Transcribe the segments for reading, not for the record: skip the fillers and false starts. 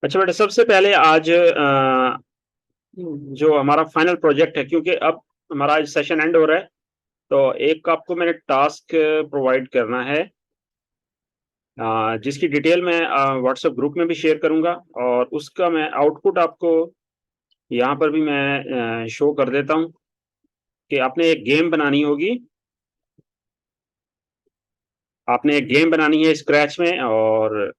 अच्छा बेटा, सबसे पहले आज जो हमारा फाइनल प्रोजेक्ट है, क्योंकि अब हमारा आज सेशन एंड हो रहा है, तो एक आपको मैंने टास्क प्रोवाइड करना है, जिसकी डिटेल मैं व्हाट्सएप ग्रुप में भी शेयर करूंगा, और उसका मैं आउटपुट आपको यहाँ पर भी मैं शो कर देता हूँ कि आपने एक गेम बनानी होगी। आपने एक गेम बनानी है स्क्रैच में, और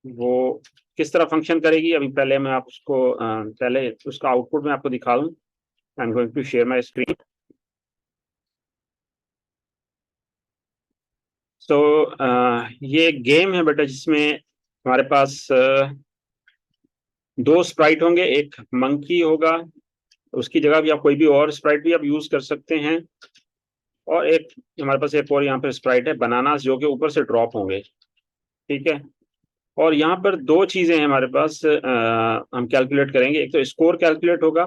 वो किस तरह फंक्शन करेगी, अभी पहले मैं आप उसको पहले उसका आउटपुट मैं आपको दिखा दूँ। I am going to share my screen. तो ये एक गेम है बेटा, जिसमें हमारे पास दो स्प्राइट होंगे। एक मंकी होगा, उसकी जगह भी आप कोई भी और स्प्राइट भी आप यूज कर सकते हैं, और एक हमारे पास एक और यहाँ पर स्प्राइट है बनानास, जो कि ऊपर से ड्रॉप होंगे। ठीक है। और यहाँ पर दो चीजें हैं हमारे पास, हम कैलकुलेट करेंगे। एक तो स्कोर कैलकुलेट होगा,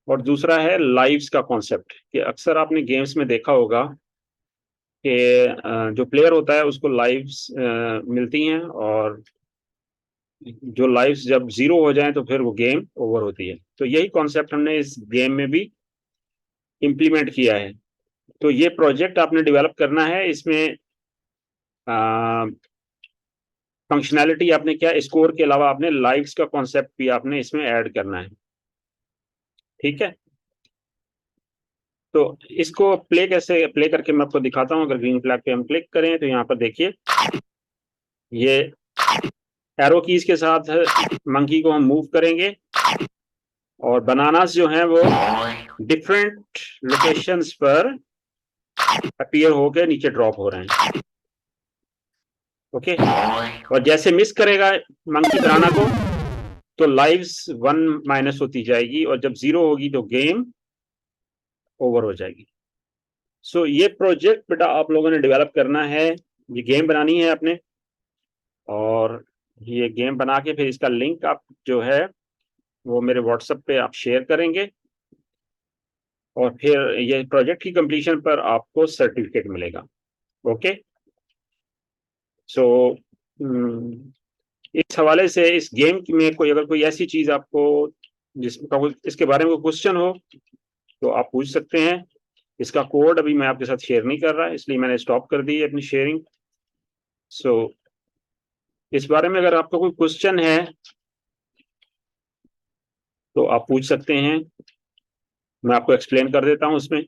और दूसरा है लाइव्स का कॉन्सेप्ट। कि अक्सर आपने गेम्स में देखा होगा कि जो प्लेयर होता है उसको लाइव्स मिलती हैं, और जो लाइव्स जब जीरो हो जाए तो फिर वो गेम ओवर होती है। तो यही कॉन्सेप्ट हमने इस गेम में भी इम्प्लीमेंट किया है। तो ये प्रोजेक्ट आपने डेवलप करना है। इसमें फंक्शनैलिटी आपने क्या, स्कोर के अलावा आपने लाइव्स का कॉन्सेप्ट भी आपने इसमें ऐड करना है। ठीक है। तो इसको प्ले कैसे प्ले करके मैं आपको दिखाता हूँ। अगर ग्रीन फ्लैग पे हम क्लिक करें तो यहाँ पर देखिए, ये एरो कीज के साथ मंकी को हम मूव करेंगे, और बनानास जो हैं वो डिफरेंट लोकेशंस पर अपीयर होकर नीचे ड्रॉप हो रहे हैं। ओके। और जैसे मिस करेगा मंकी बनाना को, तो लाइव्स 1 माइनस होती जाएगी, और जब 0 होगी तो गेम ओवर हो जाएगी। सो ये प्रोजेक्ट बेटा आप लोगों ने डेवलप करना है। ये गेम बनानी है आपने, और ये गेम बना के फिर इसका लिंक आप जो है वो मेरे व्हाट्सएप पे आप शेयर करेंगे, और फिर ये प्रोजेक्ट की कंप्लीशन पर आपको सर्टिफिकेट मिलेगा। ओके। सो इस हवाले से इस गेम में कोई अगर कोई ऐसी चीज आपको जिसका इसके बारे में कोई क्वेश्चन हो तो आप पूछ सकते हैं। इसका कोड अभी मैं आपके साथ शेयर नहीं कर रहा, इसलिए मैंने स्टॉप कर दी है अपनी शेयरिंग। सो इस बारे में अगर आपका कोई क्वेश्चन है तो आप पूछ सकते हैं, मैं आपको एक्सप्लेन कर देता हूं उसमें।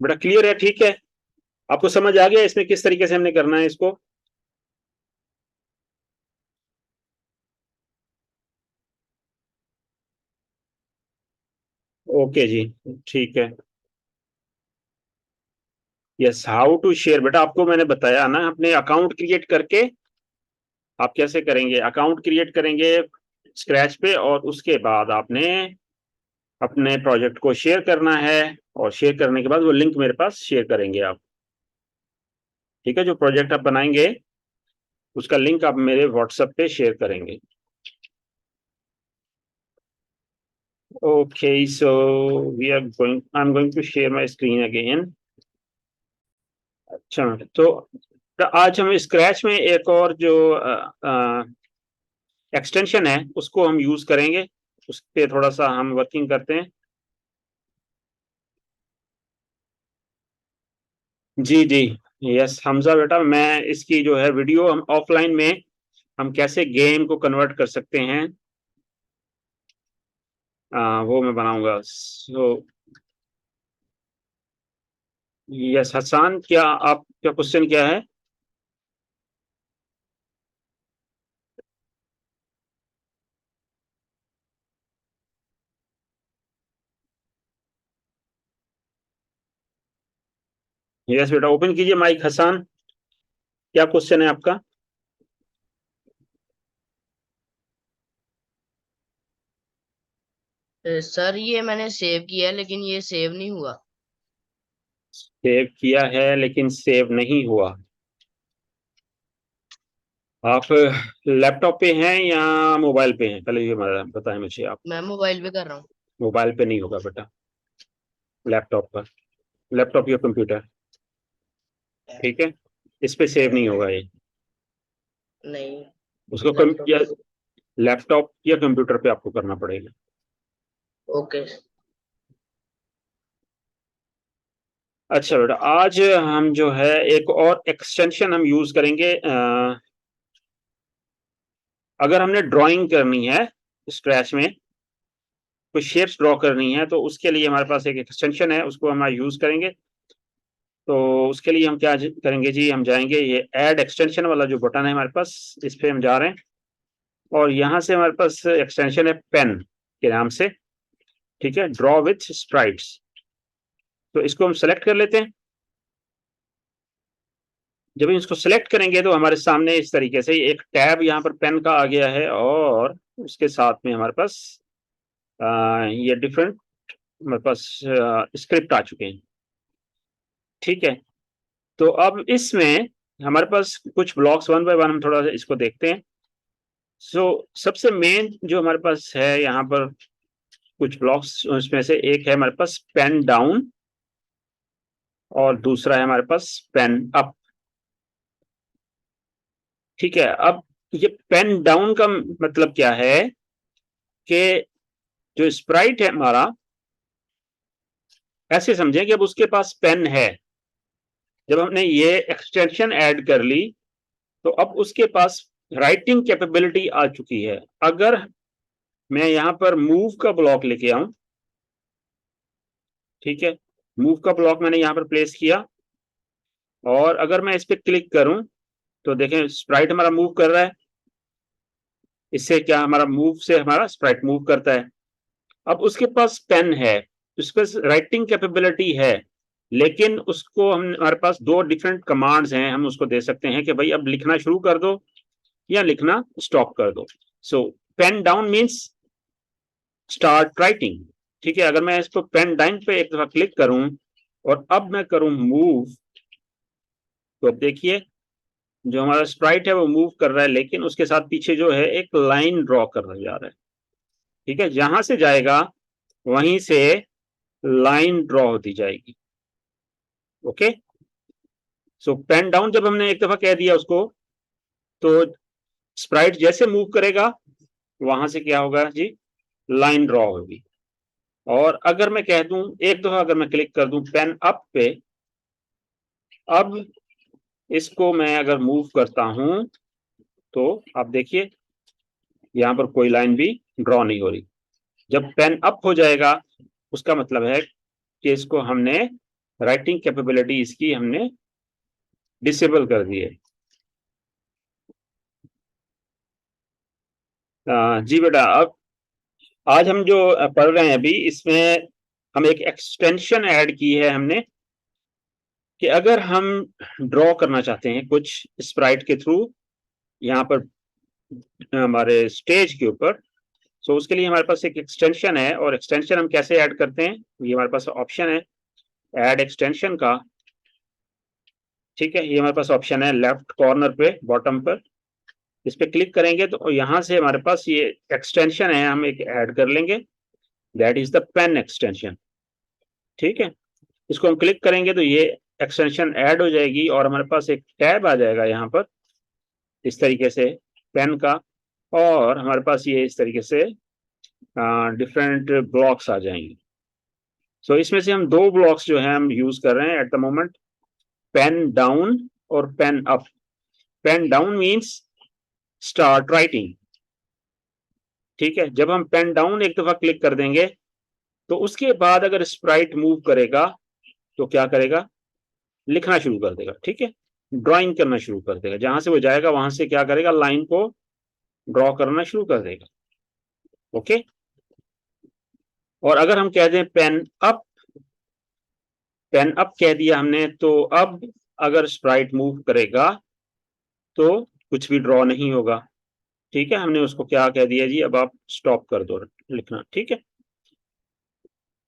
बड़ा क्लियर है? ठीक है। आपको समझ आ गया इसमें किस तरीके से हमने करना है इसको? ओके जी। ठीक है। यस, हाउ टू शेयर बेटा आपको मैंने बताया ना, अपने अकाउंट क्रिएट करके आप कैसे करेंगे। अकाउंट क्रिएट करेंगे स्क्रैच पे, और उसके बाद आपने अपने प्रोजेक्ट को शेयर करना है, और शेयर करने के बाद वो लिंक मेरे पास शेयर करेंगे आप। ठीक है। जो प्रोजेक्ट आप बनाएंगे उसका लिंक आप मेरे व्हाट्सएप पे शेयर करेंगे। Okay, so we are going I am going to share my screen again. अच्छा, तो आज हम स्क्रैच में एक और जो एक्सटेंशन है उसको हम यूज करेंगे। उस पर थोड़ा सा हम वर्किंग करते हैं। जी जी। यस हमजा बेटा, मैं इसकी जो है वीडियो हम ऑफलाइन में हम कैसे गेम को कन्वर्ट कर सकते हैं, वो मैं बनाऊंगा। सो यस हसन, क्या आपका क्वेश्चन क्या है? यस बेटा, ओपन कीजिए माइक हसन। क्या क्वेश्चन है आपका? सर ये मैंने सेव किया है लेकिन ये सेव नहीं हुआ। सेव किया है लेकिन सेव नहीं हुआ। आप लैपटॉप पे हैं या मोबाइल पे हैं, पहले ये बताएं मुझे आप। मैं मोबाइल पे कर रहा हूँ। मोबाइल पे नहीं होगा बेटा, लैपटॉप पर। लैपटॉप या कंप्यूटर, ठीक है, इस पे सेव नहीं होगा ये, नहीं, उसको लैपटॉप। या लैपटॉप या कंप्यूटर पे आपको करना पड़ेगा। ओके। अच्छा बेटा, आज हम जो है एक और एक्सटेंशन हम यूज करेंगे। अगर हमने ड्राइंग करनी है स्क्रैच में, कुछ शेप्स ड्रॉ करनी है, तो उसके लिए हमारे पास एक एक्सटेंशन है, उसको हम यूज करेंगे। तो उसके लिए हम क्या करेंगे जी, हम जाएंगे ये ऐड एक्सटेंशन वाला जो बटन है हमारे पास, इस पे हम जा रहे हैं, और यहाँ से हमारे पास एक्सटेंशन है पेन के नाम से, ठीक है, ड्रॉ विथ स्प्राइट्स। तो इसको हम सेलेक्ट कर लेते हैं। जब हम इसको सेलेक्ट करेंगे तो हमारे सामने इस तरीके से एक टैब यहाँ पर पेन का आ गया है, और उसके साथ में हमारे पास ये डिफरेंट हमारे पास स्क्रिप्ट आ चुके हैं, ठीक है। तो अब इसमें हमारे पास कुछ ब्लॉक्स वन बाय वन हम थोड़ा सा इसको देखते हैं। सो सबसे मेन जो हमारे पास है यहाँ पर कुछ ब्लॉक्स, उसमें से एक है हमारे पास पेन डाउन, और दूसरा है हमारे पास पेन अप, ठीक है। अब ये पेन डाउन का मतलब क्या है कि जो स्प्राइट है हमारा, ऐसे समझें कि अब उसके पास पेन है। जब हमने ये एक्सटेंशन ऐड कर ली, तो अब उसके पास राइटिंग कैपेबिलिटी आ चुकी है। अगर मैं यहां पर मूव का ब्लॉक लेके आऊं, ठीक है, मूव का ब्लॉक मैंने यहां पर प्लेस किया, और अगर मैं इस पर क्लिक करूं, तो देखें स्प्राइट हमारा मूव कर रहा है। इससे क्या, हमारा मूव से हमारा स्प्राइट मूव करता है। अब उसके पास पेन है, उसके पास राइटिंग कैपेबिलिटी है, लेकिन उसको हम, हमारे पास दो डिफरेंट कमांड्स हैं, हम उसको दे सकते हैं कि भाई अब लिखना शुरू कर दो या लिखना स्टॉप कर दो। So pen down means start writing, ठीक है। अगर मैं इसको पेन डाउन पे एक दफा क्लिक करूं और अब मैं करूं मूव, तो अब देखिए जो हमारा स्प्राइट है वो मूव कर रहा है, लेकिन उसके साथ पीछे जो है एक लाइन ड्रॉ कर जा रहा है, ठीक है। जहां से जाएगा वहीं से लाइन ड्रॉ होती जाएगी, ओके। सो पेन डाउन जब हमने एक दफा कह दिया उसको, तो स्प्राइट जैसे मूव करेगा वहां से क्या होगा जी, लाइन ड्रॉ होगी। और अगर मैं कह दूं एक दफा, अगर मैं क्लिक कर दूं पेन अप पे, अब इसको मैं अगर मूव करता हूं, तो आप देखिए यहां पर कोई लाइन भी ड्रॉ नहीं हो रही। जब पेन अप हो जाएगा, उसका मतलब है कि इसको हमने राइटिंग कैपेबिलिटी इसकी हमने डिसेबल कर दी है। जी बेटा, अब आज हम जो पढ़ रहे हैं अभी, इसमें हम एक एक्सटेंशन ऐड की है हमने, कि अगर हम ड्रॉ करना चाहते हैं कुछ स्प्राइट के थ्रू यहाँ पर हमारे स्टेज के ऊपर, सो उसके लिए हमारे पास एक एक्सटेंशन है। और एक्सटेंशन हम कैसे ऐड करते हैं, ये हमारे पास ऑप्शन है ऐड एक्सटेंशन का, ठीक है। ये हमारे पास ऑप्शन है लेफ्ट कॉर्नर पे बॉटम पर, इस पे क्लिक करेंगे तो यहाँ से हमारे पास ये एक्सटेंशन है, हम एक ऐड कर लेंगे, that is the pen extension, ठीक है। इसको हम क्लिक करेंगे तो ये एक्सटेंशन ऐड हो जाएगी, और हमारे पास एक टैब आ जाएगा यहाँ पर इस तरीके से पेन का, और हमारे पास ये इस तरीके से डिफरेंट ब्लॉक्स आ जाएंगे। सो इसमें से हम दो ब्लॉक्स जो है हम यूज कर रहे हैं at the moment, pen down और pen up. Pen down means start writing, ठीक है। जब हम पेन डाउन एक दफा क्लिक कर देंगे, तो उसके बाद अगर स्प्राइट मूव करेगा तो क्या करेगा, लिखना शुरू कर देगा, ठीक है, ड्राइंग करना शुरू कर देगा। जहां से वो जाएगा वहां से क्या करेगा, लाइन को ड्रॉ करना शुरू कर देगा, ओके। और अगर हम कह दें पेन अप, पेन अप कह दिया हमने, तो अब अगर स्प्राइट मूव करेगा तो कुछ भी ड्रॉ नहीं होगा, ठीक है। हमने उसको क्या कह दिया जी, अब आप स्टॉप कर दो लिखना, ठीक है।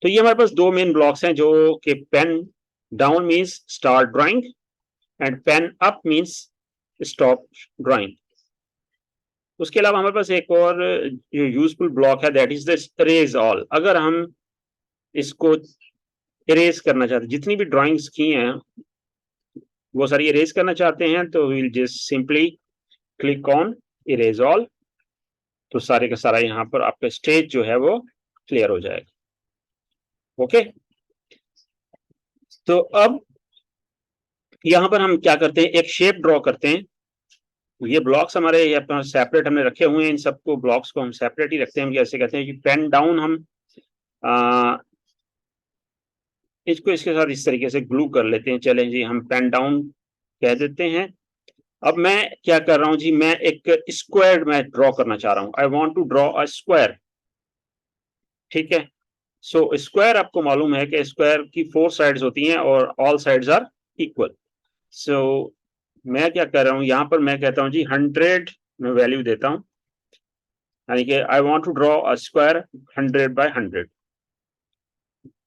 तो ये हमारे पास दो मेन ब्लॉक्स हैं, जो कि pen down means start drawing and pen up means stop drawing. उसके अलावा हमारे पास एक और जो यूजफुल ब्लॉक है, that is the erase all. अगर हम इसको इरेज करना चाहते हैं, जितनी भी ड्राइंग्स की हैं वो सारी इरेज करना चाहते हैं, तो will just simply click on erase all. तो सारे का सारा यहाँ पर आपका स्टेज जो है वो क्लियर हो जाएगा। ओके, तो अब यहाँ पर हम क्या करते हैं, एक शेप ड्रॉ करते हैं। ये ब्लॉक्स हमारे यहाँ सेपरेट हमने रखे हुए हैं, इन सबको ब्लॉक्स को हम सेपरेट ही रखते हैं। हम कैसे कहते हैं कि पेन डाउन, हम इसको इसके साथ इस तरीके से ग्लू कर लेते हैं। चलें जी, हम पेन डाउन कह देते हैं। अब मैं क्या कर रहा हूं जी, मैं एक स्क्वायर मैं ड्रॉ करना चाह रहा हूं। I want to draw a square. ठीक है, सो स्क्वायर आपको मालूम है कि स्क्वायर की 4 साइड्स होती हैं और ऑल साइड्स आर इक्वल। सो मैं क्या कर रहा हूं, यहां पर मैं कहता हूं जी 100 में वैल्यू देता हूं, यानी कि I want to draw a square 100 by 100।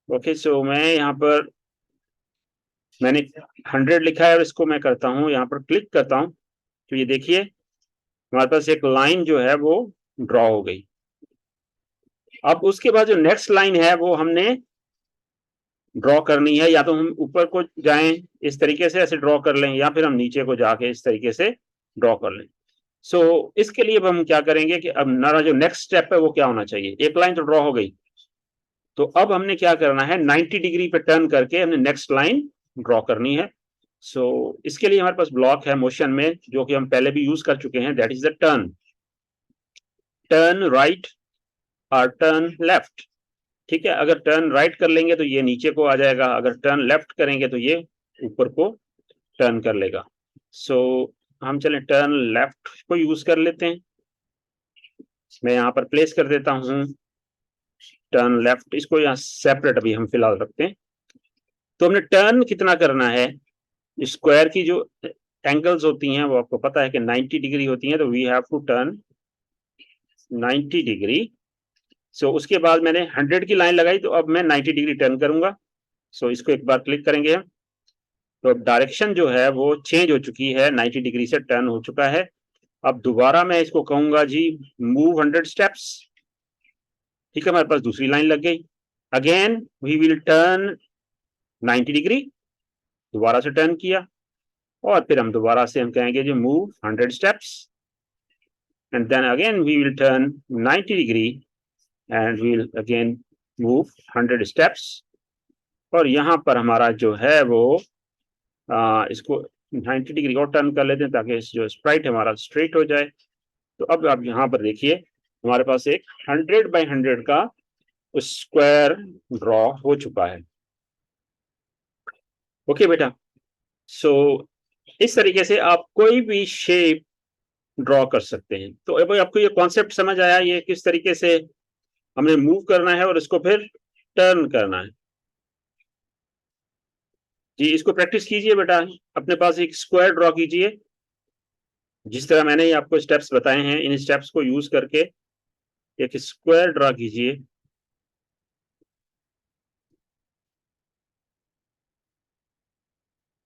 Okay, so मैं यहाँ पर मैंने 100 लिखा है और इसको मैं करता हूँ, यहाँ पर क्लिक करता हूँ, तो ये देखिए हमारे पास एक लाइन जो है वो ड्रॉ हो गई। अब उसके बाद जो नेक्स्ट लाइन है वो हमने ड्रॉ करनी है, या तो हम ऊपर को जाएं इस तरीके से ऐसे ड्रॉ कर लें, या फिर हम नीचे को जाके इस तरीके से ड्रॉ कर लें। सो इसके लिए अब हम क्या करेंगे कि अब हमारा जो नेक्स्ट स्टेप है वो क्या होना चाहिए। एक लाइन तो ड्रॉ हो गई, तो अब हमने क्या करना है, 90 डिग्री पे टर्न करके हमने नेक्स्ट लाइन ड्रॉ करनी है। सो इसके लिए हमारे पास ब्लॉक है मोशन में, जो कि हम पहले भी यूज कर चुके हैं, that is the turn. Turn right और टर्न लेफ्ट। ठीक है, अगर टर्न राइट कर लेंगे तो ये नीचे को आ जाएगा, अगर टर्न लेफ्ट करेंगे तो ये ऊपर को टर्न कर लेगा। सो हम चलें टर्न लेफ्ट को यूज कर लेते हैं। मैं यहाँ पर प्लेस कर देता हूँ टर्न लेफ्ट, इसको यहाँ सेपरेट अभी हम फिलहाल रखते हैं। तो हमने टर्न कितना करना है, स्क्वायर की जो एंगल्स होती हैं वो आपको पता है कि 90 डिग्री होती हैं, तो we have to turn 90 degree. So उसके बाद मैंने 100 की लाइन लगाई, तो अब मैं 90 डिग्री टर्न करूंगा। सो इसको एक बार क्लिक करेंगे हम, तो अब डायरेक्शन जो है वो चेंज हो चुकी है, 90 डिग्री से टर्न हो चुका है। अब दोबारा मैं इसको कहूंगा जी मूव 100 स्टेप्स। ठीक है, हमारे पास दूसरी लाइन लग गई। Again we will turn 90 degree, दोबारा से टर्न किया, और फिर हम दोबारा से हम कहेंगे जी move 100 steps, and then again we will turn 90 degree and we will again move 100 steps. और यहाँ पर हमारा जो है वो इसको 90 डिग्री और टर्न कर लेते हैं, ताकि जो स्प्राइट हमारा स्ट्रेट हो जाए। तो अब आप यहाँ पर देखिए हमारे पास एक 100 बाई 100 का स्क्वायर ड्रॉ हो चुका है। ओके बेटा, सो इस तरीके से आप कोई भी शेप ड्रॉ कर सकते हैं। तो अब आपको ये कॉन्सेप्ट समझ आया, ये किस तरीके से हमने मूव करना है और इसको फिर टर्न करना है। जी, इसको प्रैक्टिस कीजिए बेटा, अपने पास एक स्क्वायर ड्रॉ कीजिए, जिस तरह मैंने आपको स्टेप्स बताए हैं, इन स्टेप्स को यूज करके एक स्क्वायर ड्रॉ कीजिए।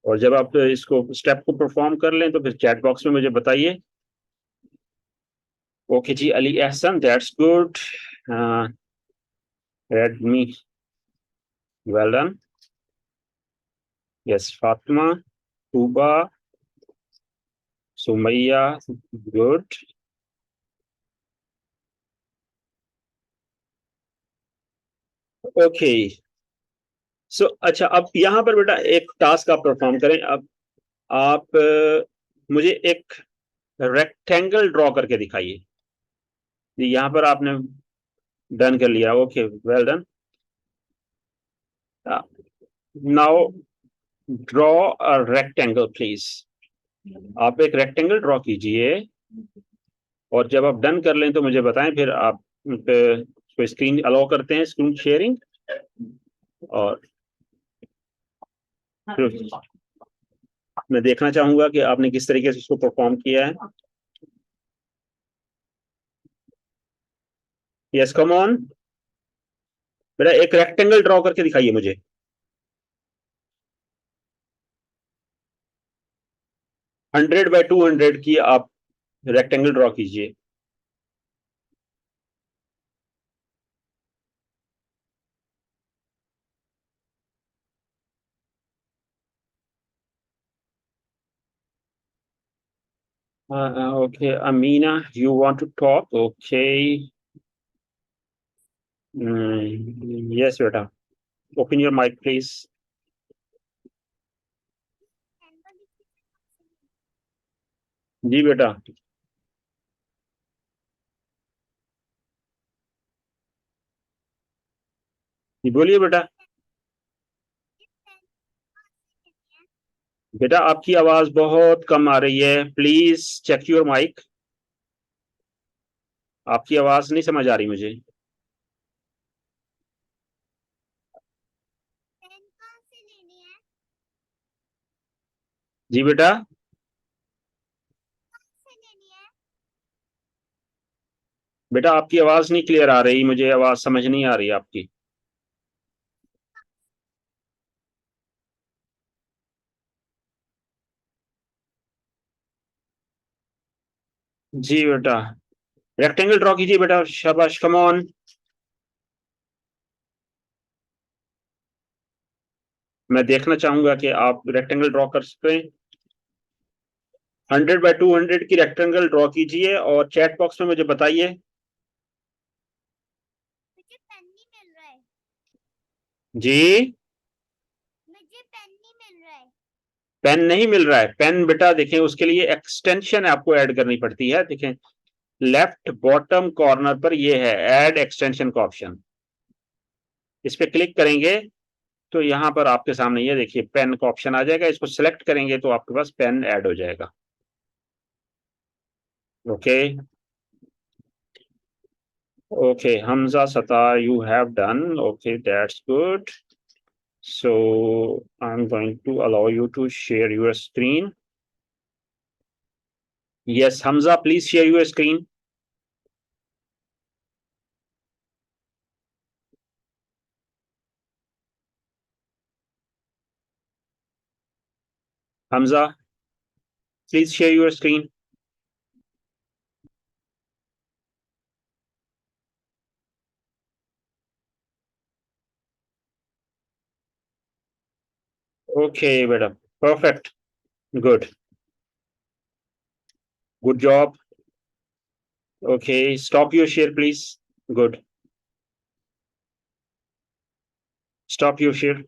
और जब आप इसको स्टेप को परफॉर्म कर लें तो फिर चैट बॉक्स में मुझे बताइए। ओके जी, Ali Ehsan, that's good, Redmi, well done. Yes, Fatima, Tuba, Sumaiya, good. Okay, so अच्छा, अब यहाँ पर बेटा एक टास्क आप परफॉर्म करें। अब आप मुझे एक रेक्टेंगल ड्रॉ करके दिखाइए। जी, यहाँ पर आपने डन कर लिया, okay, well done. Now draw a rectangle please. आप एक रेक्टेंगल ड्रॉ कीजिए, और जब आप डन कर लें तो मुझे बताएं, फिर आप कोई स्क्रीन अलाउ करते हैं, स्क्रीन शेयरिंग, और फिर मैं देखना चाहूंगा कि आपने किस तरीके से इसको परफॉर्म किया है। यस, कम ऑन बेटा, एक रेक्टेंगल ड्रॉ करके दिखाइए मुझे। 100 बाय 200 की आप रेक्टेंगल ड्रॉ कीजिए। Okay, Amina, you want to talk? Okay. Yes, beta. Open your mic, please. जी बेटा. जी बोलिए बेटा. बेटा आपकी आवाज बहुत कम आ रही है. Please check your mic. आपकी आवाज नहीं समझ आ रही मुझे. जी बेटा. बेटा आपकी आवाज नहीं क्लियर आ रही. मुझे आवाज समझ नहीं आ रही आपकी. जी बेटा. रेक्टेंगल ड्रॉ कीजिए बेटा. शाबाश. Come on. मैं देखना चाहूंगा कि आप रेक्टेंगल ड्रॉ कर सकते हैं. 100 by 200 की रेक्टेंगल ड्रॉ कीजिए और चैट बॉक्स में मुझे बताइए. मुझे पेन नहीं मिल रहा है. जी. मुझे पेन नहीं मिल रहा है. पेन नहीं मिल रहा है. पेन बेटा देखें उसके लिए एक्सटेंशन आपको ऐड करनी पड़ती है. देखें लेफ्ट बॉटम कॉर्नर पर ये है ऐड एक्सटेंशन का ऑप्शन. इस पे क्लिक करेंगे तो यहां पर आपके सामने ये देखिए पेन का ऑप्शन आ जाएगा. इसको सिलेक्ट करेंगे तो आपके पास पेन ऐड हो जाएगा. Okay. Okay Hamza Satar, you have done. Okay, that's good. So I'm going to allow you to share your screen. Yes, Hamza, please share your screen. Hamza, please share your screen. Okay, madam. Perfect. Good. Good job. Okay, stop your share, please. Good. Stop your share.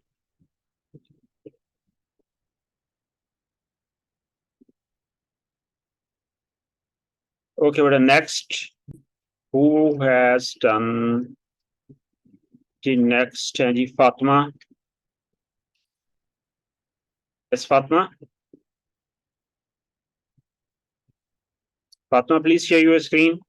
Okay, madam. Next, who has done the next? जी Fatma. Yes, Fatma. Fatma, please share your screen.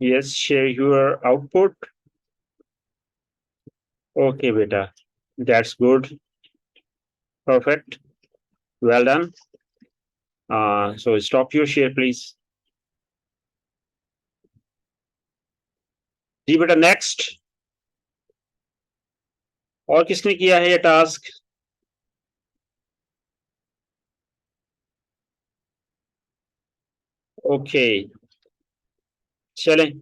Yes, share your output. Okay, beta. That's good. Perfect. Well done. So stop your share, please. जी बेटा next. और किसने किया है ये task? Okay. चलें.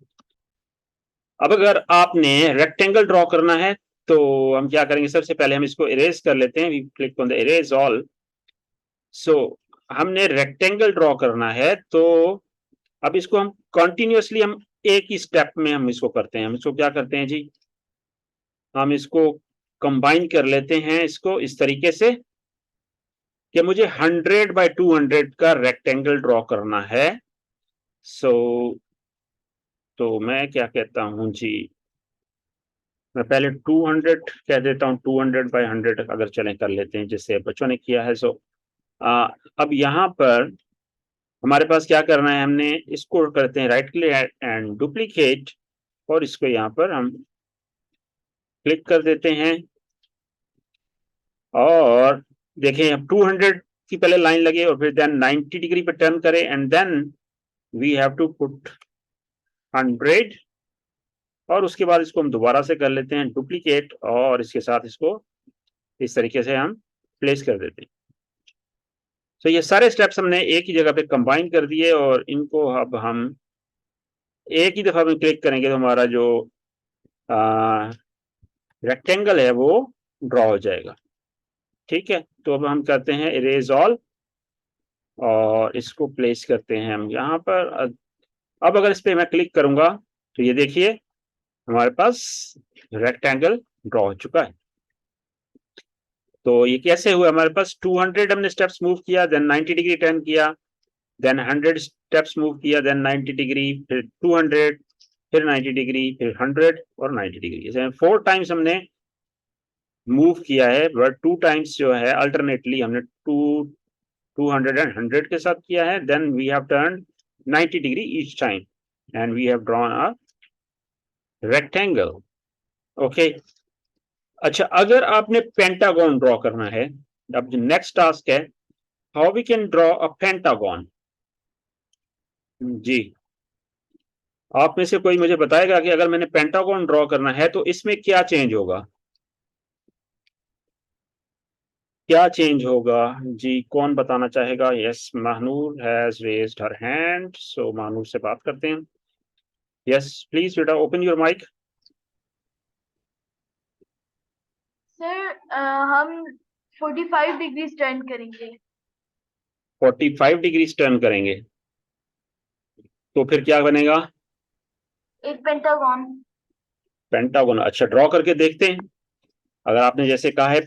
अब अगर आपने रेक्टेंगल ड्रॉ करना है तो हम क्या करेंगे. सबसे पहले हम इसको इरेज कर लेते हैं. We click on the erase all. So हमने रेक्टेंगल ड्रॉ करना है तो अब इसको हम कंटिन्यूअसली हम एक ही स्टेप में हम इसको करते हैं. हम इसको क्या करते हैं जी. हम इसको कंबाइन कर लेते हैं इसको इस तरीके से कि मुझे 100 by 200 का रेक्टेंगल ड्रॉ करना है. सो तो मैं क्या कहता हूं जी. मैं पहले 200 कह देता हूं. 200 by 100 अगर चलें कर लेते हैं जैसे बच्चों ने किया है. सो अब यहां पर हमारे पास क्या करना है. हमने इसको करते हैं राइट क्लिक एंड डुप्लीकेट और इसको यहां पर हम क्लिक कर देते हैं. और देखें अब 200 की पहले लाइन लगे और फिर देन 90 डिग्री पे टर्न करें and then we have to put 100 और उसके बाद इसको हम दोबारा से कर लेते हैं डुप्लीकेट और इसके साथ इसको इस तरीके से हम प्लेस कर देते हैं. तो ये सारे स्टेप्स हमने एक ही जगह पे कंबाइन कर दिए और इनको अब हम एक ही दफा में क्लिक करेंगे तो हमारा जो रेक्टेंगल है वो ड्रॉ हो जाएगा। ठीक है, तो अब हम करते हैं इरेज ऑल और इसको प्लेस करते हैं हम यहाँ पर। अब अगर इस पे मैं क्लिक करूंगा तो ये देखिए हमारे पास रेक्टेंगल ड्रॉ हो चुका है। तो ये कैसे हुआ, हमारे पास 200 हमने स्टेप्स मूव किया, देन 90 डिग्री टर्न किया, देन 100 स्टेप्स मूव किया, देन 90 डिग्री, फिर 200, फिर 90 डिग्री, फिर 100 और 90 डिग्री, जैसे 4 टाइम्स हमने मूव किया है। बट 2 टाइम्स जो है अल्टरनेटली हमने 200 एंड 100 के साथ किया है। Then we have turn 90 degree each time and we have drawn a rectangle. Okay, अच्छा अगर आपने पेंटागन ड्रॉ करना है, अब जो नेक्स्ट टास्क है, how we can draw a pentagon. जी, आप में से कोई मुझे बताएगा कि अगर मैंने पेंटागन ड्रॉ करना है तो इसमें क्या चेंज होगा, क्या चेंज होगा। जी, कौन बताना चाहेगा। Yes, Mahnoor has raised her hand, so Mahnoor से बात करते हैं। यस प्लीज बेटा, ओपन योर माइक। सर हम 45 डिग्री टर्न करेंगे। 45 डिग्री टर्न करेंगे तो फिर क्या बनेगा, एक पेंटागन। पेंटागन। अच्छा, ड्रॉ करके देखते हैं। अगर आपने जैसे कहा है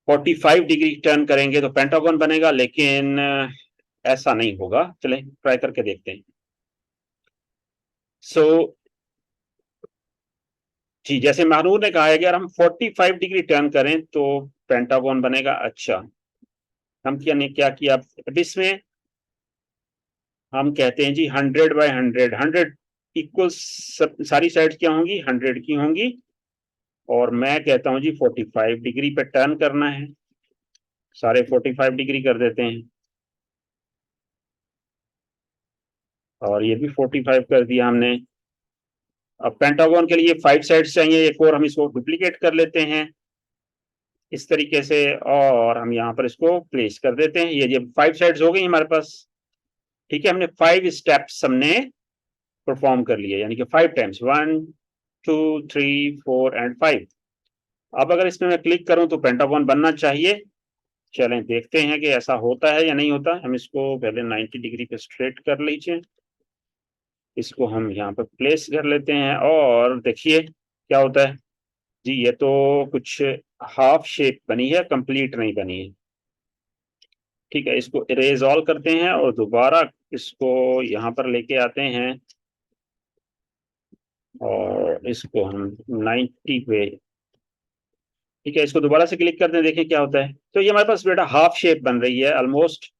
45 डिग्री टर्न करेंगे तो पेंटागन बनेगा, लेकिन ऐसा नहीं होगा। चलें ट्राई करके देखते हैं। सो जी, जैसे महानूर ने कहा है कि अगर हम 45 डिग्री टर्न करें तो पेंटागन बनेगा। अच्छा, हम क्या किया अब इसमें हम कहते हैं जी 100/100, 100 इक्वल सारी साइड क्या होंगी, 100 की होंगी। और मैं कहता हूं जी 45 डिग्री पे टर्न करना है, सारे 45 डिग्री कर देते हैं। और ये भी 45 कर दिया हमने। अब पेंटागन के लिए 5 साइड्स चाहिए, एक और हम इसको डुप्लीकेट कर लेते हैं इस तरीके से, और हम यहाँ पर इसको प्लेस कर देते हैं। ये 5 साइड्स हो गई हमारे पास। ठीक है, हमने 5 स्टेप्स हमने परफॉर्म कर लिए, यानी कि 5 टाइम्स, 1 2 3 4 एंड 5। अब अगर इसमें मैं क्लिक करूं तो पेंटागन बनना चाहिए। चलें देखते हैं कि ऐसा होता है या नहीं होता। हम इसको पहले 90 डिग्री पे स्ट्रेट कर लीजिए, इसको हम यहाँ पर प्लेस कर लेते हैं और देखिए क्या होता है। जी, ये तो कुछ हाफ शेप बनी है, कंप्लीट नहीं बनी है। ठीक है, इसको इरेज ऑल करते हैं और दोबारा इसको यहाँ पर लेके आते हैं और इसको हम 90 पे, ठीक है, इसको दोबारा से क्लिक करते हैं, देखें क्या होता है। तो ये हमारे पास बेटा हाफ शेप बन रही है ऑलमोस्ट,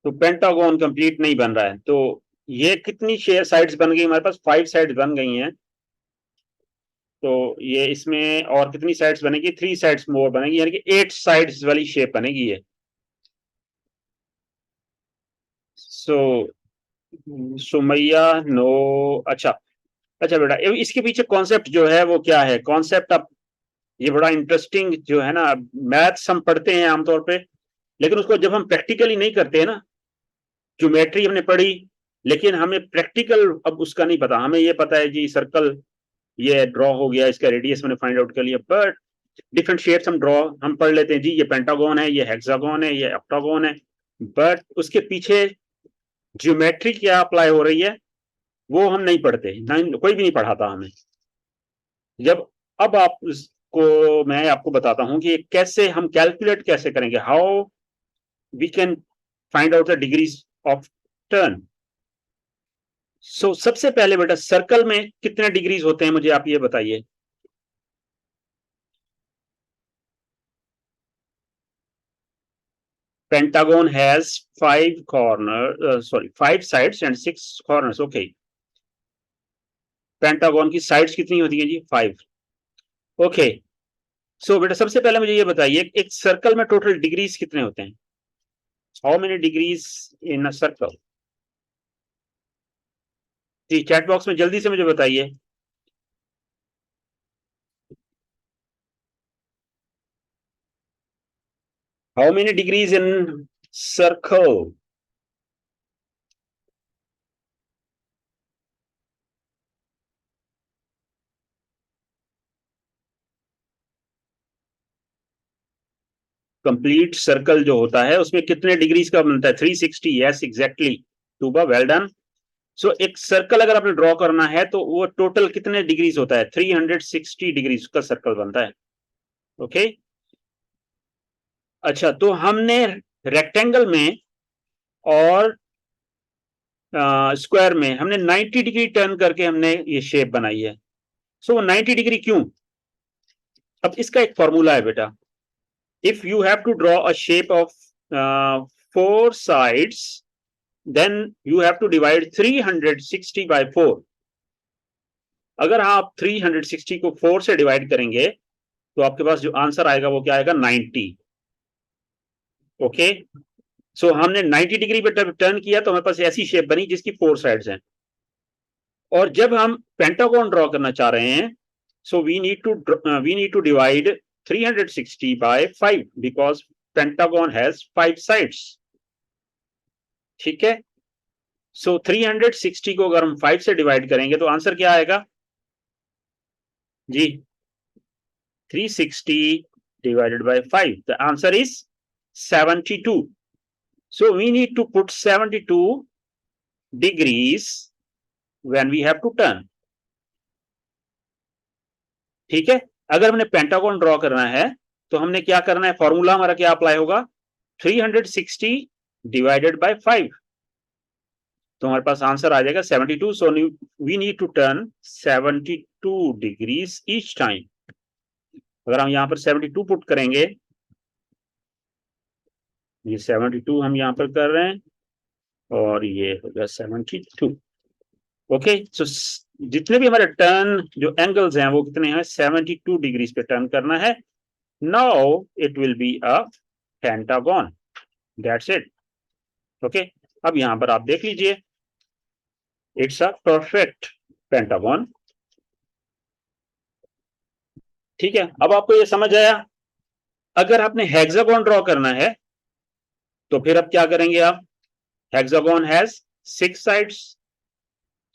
तो पेंटागन कंप्लीट नहीं बन रहा है। तो ये कितनी शेयर साइड्स बन गई हमारे पास, 5 साइड्स बन गई हैं। तो ये इसमें और कितनी साइड्स बनेगी, 3 साइड्स मोर बनेगी, यानी कि 8 साइड्स वाली शेप बनेगी ये। सो सुमैया नो। अच्छा, अच्छा बेटा, इसके पीछे कॉन्सेप्ट जो है वो क्या है, कॉन्सेप्ट अब ये बड़ा इंटरेस्टिंग जो है ना। मैथ्स हम पढ़ते हैं आमतौर पे, लेकिन उसको जब हम प्रैक्टिकली नहीं करते हैं ना, ज्योमेट्री हमने पढ़ी लेकिन हमें प्रैक्टिकल अब उसका नहीं पता। हमें ये पता है जी सर्कल ये ड्रॉ हो गया, इसका रेडियस मैंने फाइंड आउट कर लिया, बट डिफरेंट शेप्स हम ड्रॉ हम पढ़ लेते हैं जी, ये पेंटागन है, ये हेक्सागन है, ये ऑक्टागन है, बट उसके पीछे ज्योमेट्री क्या अप्लाई हो रही है वो हम नहीं पढ़ते, कोई भी नहीं पढ़ाता हमें। जब अब आपको मैं आपको बताता हूं कि कैसे हम कैलकुलेट कैसे करेंगे, how we can find out the degrees of turn. So सबसे पहले बेटा सर्कल में कितने डिग्रीज होते हैं मुझे आप ये बताइए। Pentagon has 5 corner, sorry 5 sides and 6 corners. Okay, pentagon की साइड्स कितनी होती है जी, 5। ओके, सो बेटा सबसे पहले मुझे ये बताइए एक सर्कल में टोटल डिग्रीज कितने होते हैं, how many degrees in a circle. जी, चैट बॉक्स में जल्दी से मुझे बताइए। How many degrees in circle. Complete circle जो होता है उसमें कितने डिग्रीज का बनता है? 360। Yes exactly Tuba, well done. So एक सर्कल अगर आपने ड्रॉ करना है तो वो टोटल कितने डिग्रीज होता है? 360 डिग्रीज का सर्कल बनता है। ओके अच्छा, तो हमने रेक्टेंगल में और स्क्वायर में हमने 90 डिग्री टर्न करके हमने ये शेप बनाई है। सो 90 डिग्री क्यों? अब इसका एक फॉर्मूला है बेटा। If you have to draw a shape of 4 sides, then you have to divide 360 by 4। अगर आप 360 को 4 से डिवाइड करेंगे तो आपके पास जो आंसर आएगा वो क्या आएगा? 90। ओके सो हमने 90 डिग्री पे टर्न किया तो हमारे पास ऐसी शेप बनी जिसकी 4 साइड्स हैं। और जब हम पेंटागन ड्रॉ करना चाह रहे हैं, so we need to divide 360 by 5 because pentagon has 5 sides. ठीक है, सो 360 को अगर हम 5 से डिवाइड करेंगे तो आंसर क्या आएगा जी? 360 divided by 5, the answer is 72। so we need to put 72 degrees when we have to turn। ठीक है, अगर हमने पेंटागन ड्रॉ करना है तो हमने क्या करना है? फॉर्मूला हमारा क्या अप्लाई होगा? 360 डिवाइडेड बाय 5, तो हमारे पास आंसर आ जाएगा 72। So we need to turn 72 degrees each time. अगर हम यहां पर 72 पुट करेंगे, ये 72 हम यहां पर कर रहे हैं और ये होगा 72। ओके सो जितने भी हमारे टर्न जो एंगल्स हैं वो कितने हैं? 72 डिग्रीज पे टर्न करना है। Now it will be a pentagon, that's it. Okay अब यहां पर आप देख लीजिए, इट्स अ परफेक्ट पेंटागन। ठीक है, अब आपको ये समझ आया। अगर आपने हेक्सागन ड्रॉ करना है तो फिर अब क्या करेंगे आप? हेक्सागन हैज 6 साइड्स,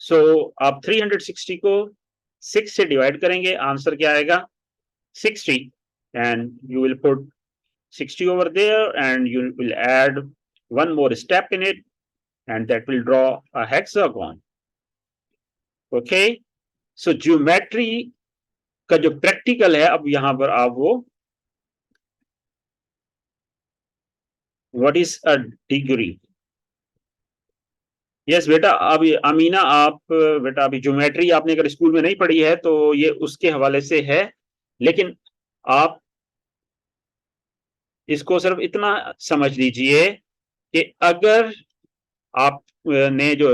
सो आप 360 को 6 से डिवाइड करेंगे, आंसर क्या आएगा? 60 and you will put 60 over there and you will add one more step in it and that will draw a hexagon। okay so geometry का जो प्रैक्टिकल है, अब यहां पर आप वो what is a degree. Yes बेटा, अभी अमीना आप बेटा अभी ज्योमेट्री आपने अगर स्कूल में नहीं पढ़ी है तो ये उसके हवाले से है, लेकिन आप इसको सिर्फ इतना समझ लीजिए कि अगर आप ने जो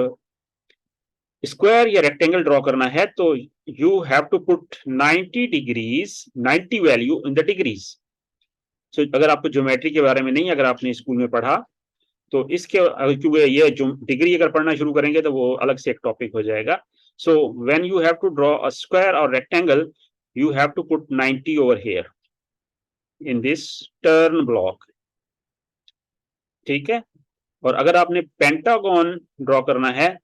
स्क्वायर या रेक्टेंगल ड्रॉ करना है तो you have to put 90 degrees, 90 value in the degrees. So अगर आपको ज्योमेट्री के बारे में नहीं, अगर आपने स्कूल में पढ़ा तो इसके क्योंकि ये जो डिग्री अगर पढ़ना शुरू करेंगे तो वो अलग से एक टॉपिक हो जाएगा। So when you have to draw a square और rectangle you have to put 90 over here in this turn block. ठीक है, और अगर आपने पेंटागन ड्रॉ करना है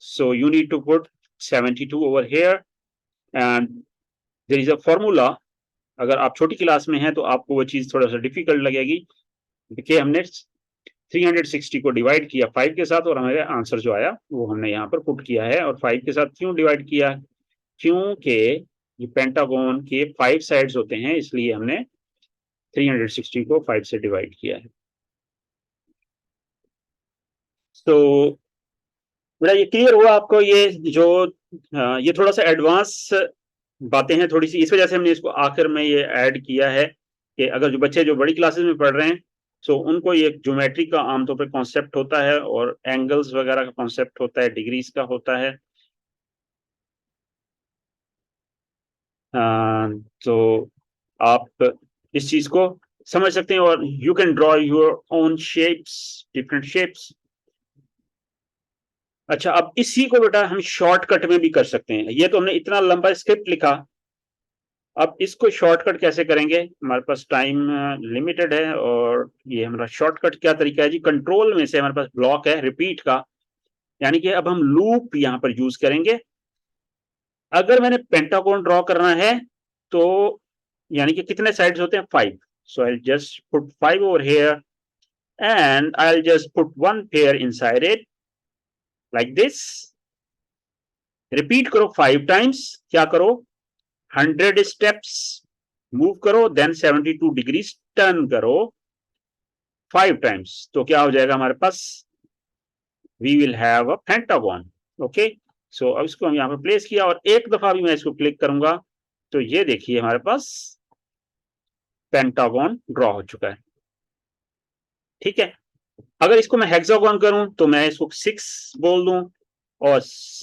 so you need to put 72 over here and there is a formula। अगर आप छोटी क्लास में हैं तो आपको वो चीज थोड़ा सा डिफिकल्ट लगेगी। देखिए हमने 360 को डिवाइड किया 5 के साथ और हमारे आंसर जो आया वो हमने यहाँ पर पुट किया है। और 5 के साथ क्यों डिवाइड किया? क्योंकि ये पेंटागन के 5 साइड्स होते हैं, इसलिए हमने 360 को 5 से डिवाइड किया है। तो बेटा ये क्लियर हुआ आपको? ये जो ये थोड़ा सा एडवांस बातें हैं थोड़ी सी, इस वजह से हमने इसको आखिर में ये ऐड किया है कि अगर जो बच्चे जो बड़ी क्लासेस में पढ़ रहे हैं सो उनको ये ज्योमेट्री का आमतौर पर कॉन्सेप्ट होता है और एंगल्स वगैरह का कॉन्सेप्ट होता है, डिग्रीज का होता है। तो आप इस चीज को समझ सकते हैं और you can draw your own shapes, different shapes. अच्छा, अब इसी को बेटा हम शॉर्टकट में भी कर सकते हैं। ये तो हमने इतना लंबा स्क्रिप्ट लिखा, अब इसको शॉर्टकट कैसे करेंगे? हमारे पास टाइम लिमिटेड है और ये हमारा शॉर्टकट क्या तरीका है जी? कंट्रोल में से हमारे पास ब्लॉक है रिपीट का, यानी कि अब हम लूप यहां पर यूज करेंगे। अगर मैंने पेंटागन ड्रॉ करना है तो यानी कि कितने साइड्स होते हैं? 5। So I'll just put 5 over here and I'll just put one pair inside it like this. Repeat करो 5 times. क्या करो 100 steps move करो, then 72 degrees turn करो 5 times. तो क्या हो जाएगा हमारे पास, we will have a pentagon. Okay, so अब इसको हम यहाँ पे प्लेस किया और एक दफा भी मैं इसको क्लिक करूंगा तो ये देखिए हमारे पास पेंटागन ड्रॉ हो चुका है। ठीक है, अगर इसको मैं हेक्सागन करूं तो मैं इसको 6 बोल दूं और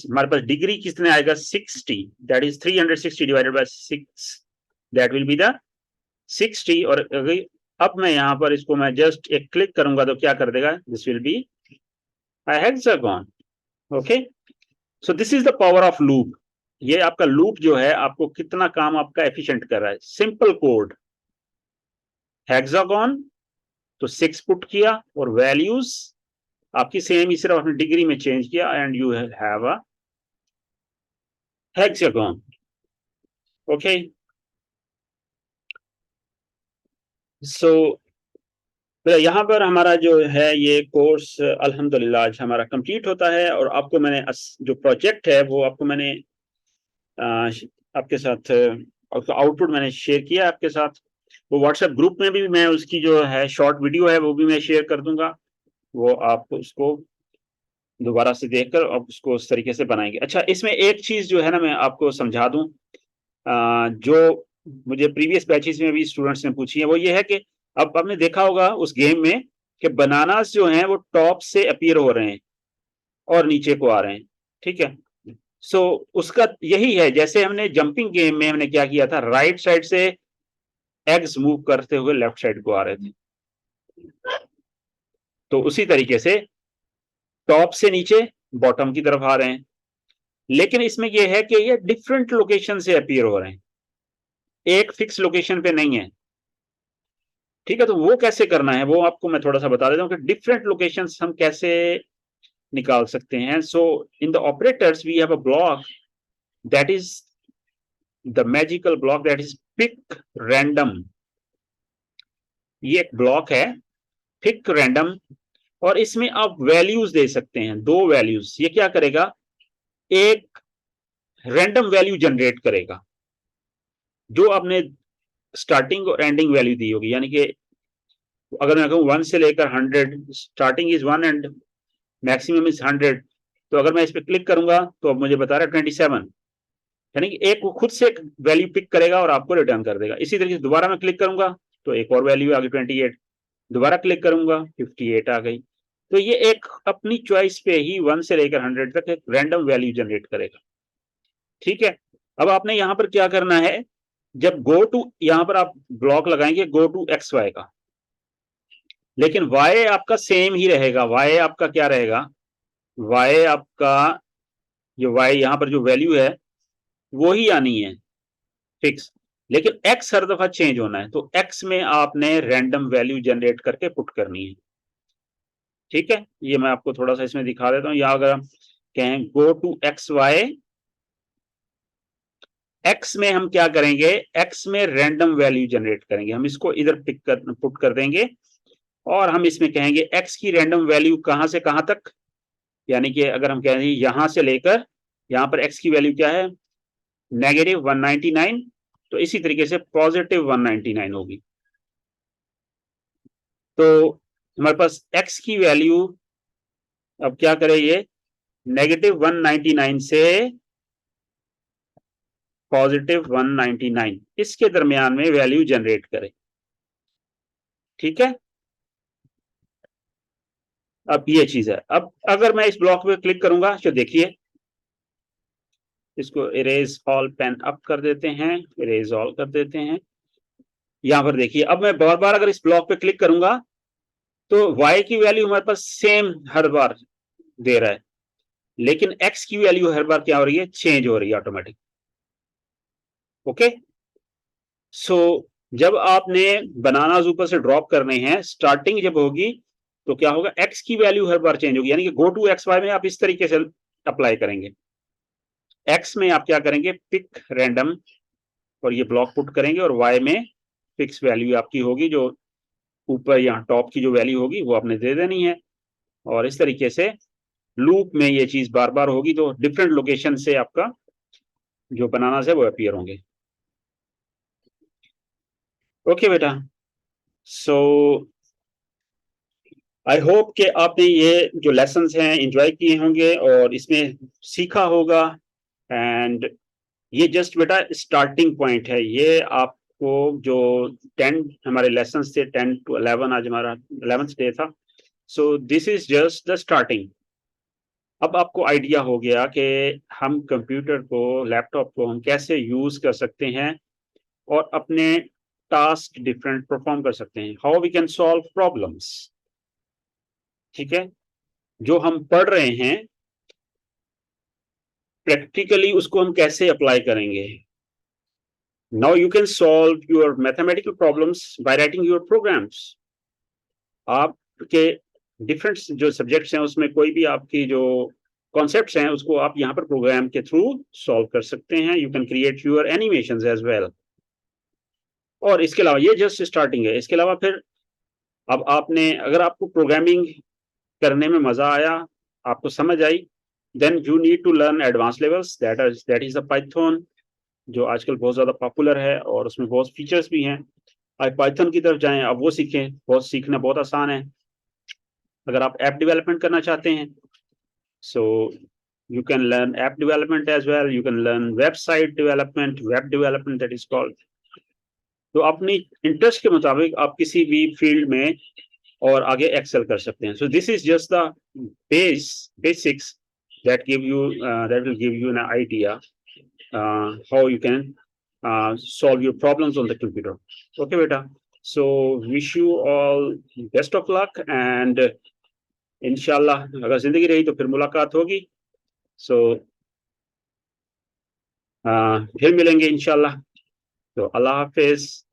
हमारे पास डिग्री कितने आएगा 60, that is 360 divided by 6, that will be the 60। और अब मैं यहां पर इसको मैं जस्ट एक क्लिक करूंगा तो क्या कर देगा, this will be a hexagon. Okay, so this is the power of loop. ये आपका लूप जो है आपको कितना काम आपका एफिशिएंट कर रहा है। सिंपल कोड, हेक्सागन तो 6 पुट किया और वैल्यूज आपकी सेम ही, सिर्फ अपनी डिग्री में चेंज किया and you have a hexagon. Okay, so यहाँ पर हमारा जो है ये कोर्स अल्हम्दुलिल्लाह आज हमारा कंप्लीट होता है और आपको मैंने जो प्रोजेक्ट है वो आपको मैंने आपके साथ आउटपुट मैंने शेयर किया आपके साथ। वो व्हाट्सएप ग्रुप में भी मैं उसकी जो है शॉर्ट वीडियो है वो भी मैं शेयर कर दूंगा, वो आप उसको दोबारा से देखकर आप उसको उस तरीके से बनाएंगे। अच्छा, इसमें एक चीज जो है ना मैं आपको समझा दूं, जो मुझे प्रीवियस बैचेस में भी स्टूडेंट्स ने पूछी है, वो ये है कि अब आपने देखा होगा उस गेम में कि बनानास जो हैं वो टॉप से अपीयर हो रहे हैं और नीचे को आ रहे हैं। ठीक है, सो उसका यही है, जैसे हमने जंपिंग गेम में हमने क्या किया था, राइट साइड से एग्स मूव करते हुए लेफ्ट साइड को आ रहे थे, तो उसी तरीके से टॉप से नीचे बॉटम की तरफ आ रहे हैं, लेकिन इसमें यह है कि ये डिफरेंट लोकेशन से अपीयर हो रहे हैं, एक फिक्स लोकेशन पे नहीं है। ठीक है, तो वो कैसे करना है वो आपको मैं थोड़ा सा बता देता हूँ कि डिफरेंट लोकेशंस हम कैसे निकाल सकते हैं। So in the operators we have a block that is the magical block that is pick random. ये एक ब्लॉक है पिक रैंडम और इसमें आप वैल्यूज दे सकते हैं, 2 वैल्यूज। ये क्या करेगा, एक रैंडम वैल्यू जनरेट करेगा जो आपने स्टार्टिंग और एंडिंग वैल्यू दी होगी, यानी कि अगर मैं कहूँ 1 से लेकर 100, starting is 1 and maximum is 100, तो अगर मैं इस पर क्लिक करूंगा तो अब मुझे बता रहा है 27, यानी कि एक वो खुद से एक वैल्यू पिक करेगा और आपको रिटर्न कर देगा। इसी तरीके से दोबारा मैं क्लिक करूंगा तो एक और वैल्यू आ गई 28, दोबारा क्लिक करूंगा 58 आ गई। तो ये एक अपनी चॉइस पे ही 1 से लेकर 100 तक एक रैंडम वैल्यू जनरेट करेगा। ठीक है, अब आपने यहां पर क्या करना है, जब गो टू यहां पर आप ब्लॉक लगाएंगे गो टू एक्स वाई का, लेकिन वाई आपका सेम ही रहेगा। वाई आपका क्या रहेगा, वाई आपका जो वाई यहां पर जो वैल्यू है वो ही आनी है फिक्स, लेकिन एक्स हर दफा चेंज होना है, तो एक्स में आपने रैंडम वैल्यू जनरेट करके पुट करनी है। ठीक है, ये मैं आपको थोड़ा सा इसमें दिखा देता हूं। या अगर हम कहें go to X Y, X में हम क्या करेंगे, एक्स में रैंडम वैल्यू जनरेट करेंगे, हम इसको इधर पुट कर देंगे और हम इसमें कहेंगे एक्स की रैंडम वैल्यू कहां से कहां तक, यानी कि अगर हम कहेंगे यहां से लेकर यहां पर एक्स की वैल्यू क्या है -199, तो इसी तरीके से +199 होगी। तो हमारे पास एक्स की वैल्यू अब क्या करे, ये -199 से +199 इसके दरमियान में वैल्यू जनरेट करे। ठीक है, अब ये चीज है। अब अगर मैं इस ब्लॉक पे क्लिक करूंगा तो देखिए, इसको इरेज ऑल पेन अप कर देते हैं, इरेज ऑल कर देते हैं। यहां पर देखिए, अब मैं बार बार अगर इस ब्लॉक पे क्लिक करूंगा तो y की वैल्यू हमारे पास सेम हर बार दे रहा है, लेकिन x की वैल्यू हर बार क्या हो रही है, चेंज हो रही है ऑटोमेटिक। ओके, सो जब आपने बनानास ऊपर से ड्रॉप करने हैं, स्टार्टिंग जब होगी तो क्या होगा, x की वैल्यू हर बार चेंज होगी, यानी कि गो टू एक्स वाई में आप इस तरीके से अप्लाई करेंगे। x में आप क्या करेंगे, पिक रैंडम और ये ब्लॉक पुट करेंगे और y में फिक्स वैल्यू आपकी होगी, जो ऊपर यहाँ टॉप की जो वैल्यू होगी वो आपने दे देनी है, और इस तरीके से लूप में ये चीज बार बार होगी, तो डिफरेंट लोकेशन से आपका जो बनानास है वो अपीयर होंगे। ओके बेटा, सो आई होप कि आपने ये जो लेसन्स हैं एंजॉय किए होंगे और इसमें सीखा होगा। एंड ये जस्ट बेटा स्टार्टिंग पॉइंट है, ये आपको जो 10 हमारे लेसन्स थे 10 to 11, आज हमारा 11th डे था, so this is just the starting. अब आपको आइडिया हो गया कि हम कंप्यूटर को, लैपटॉप को हम कैसे यूज कर सकते हैं और अपने टास्क डिफरेंट परफॉर्म कर सकते हैं, how we can solve problems. ठीक है, जो हम पढ़ रहे हैं प्रैक्टिकली उसको हम कैसे अप्लाई करेंगे। Now you can solve your mathematical problems by writing your programs. आपके डिफरेंट जो सब्जेक्ट्स हैं उसमें कोई भी आपकी जो कॉन्सेप्ट्स हैं उसको आप यहाँ पर प्रोग्राम के थ्रू सॉल्व कर सकते हैं। You can create your animations as well. और इसके अलावा ये जस्ट स्टार्टिंग है, इसके अलावा फिर अब आपने, अगर आपको प्रोग्रामिंग करने में मजा आया, आपको समझ आई, then you need to learn advance levels, that is the Python, जो आजकल बहुत ज्यादा पॉपुलर है और उसमें बहुत फीचर्स भी हैं। आप पाइथन की तरफ जाएं, आप वो सीखें, बहुत सीखना बहुत आसान है। अगर आप ऐप डेवलपमेंट करना चाहते हैं, सो you can learn app development as well, you can learn website development, web development that is called। तो अपनी इंटरेस्ट के मुताबिक आप किसी भी फील्ड में और आगे एक्सेल कर सकते हैं। So this is just the basics that will give you an idea how you can solve your problems on the computer। Okay beta, so wish you all best of luck, and इंशाल्लाह अगर जिंदगी रही तो फिर मुलाकात होगी। सो फिर मिलेंगे इंशाल्लाह। तो अल्लाह हाफिज।